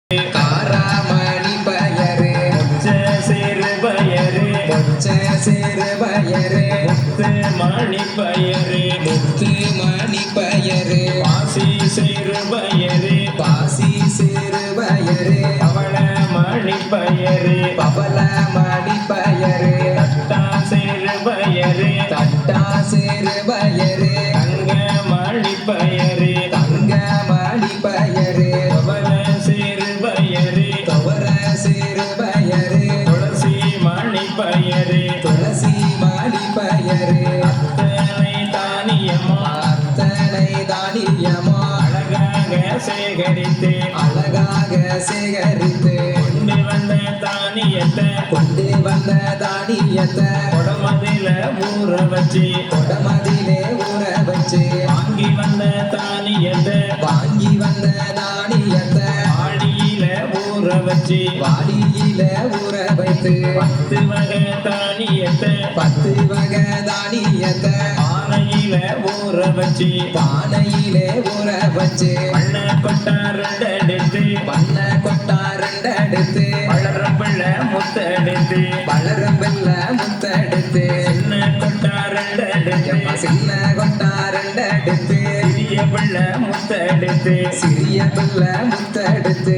காராமணி பயரு சிறுபயரு சிறுபயரு முத்து மணி பயரு முத்து மணி பயரு பாசி சிறுபயரு பாசி சிறுபயரு பவள மணி பயரு பவள மணி பயரு தட்டா சிறுபயரு தட்டா சிறுபயரு தங்க மணி பயரு தங்க மணி பயரு பவள சிறுபயரு துவர சிறுபயரு துளசி மணி பயரு துளசி மணி பயரு அத்தனை தானியமா அத்தனை தானியமா அழகாக சேகரித்து அழகாக சேகரித்து கொண்டு வந்த தானியத்தை கொண்டு வந்த தானியத்தை கொடமதில ஊற வச்சு கொடமதிலே ஊற வச்சு வாங்கி வந்த தானியத்தை வாங்கி வந்த தானியத்தை ஆடியில ஊற வச்சு வாளியில ஊற வைத்து 10 வகை தானியத்தை 10 வகை தானியத்தை பானையில ஊற வச்சு பானையிலே ஊற வச்சு பண்ண கொட்டா ரெண்டெடுத்து பண்ண கொட்டா ரெண்டெடுத்து வளரும் பிள்ளை முத்தெடுத்து வளரும் வெள்ள முத்தெடுத்து சின்ன கொட்டா ரெண்டெடுத்து சின்ன கொட்டா ரெண்டெடுத்து சிறிய பிள்ளை முத்தெடுத்து சிறிய பிள்ளை முத்தெடுத்து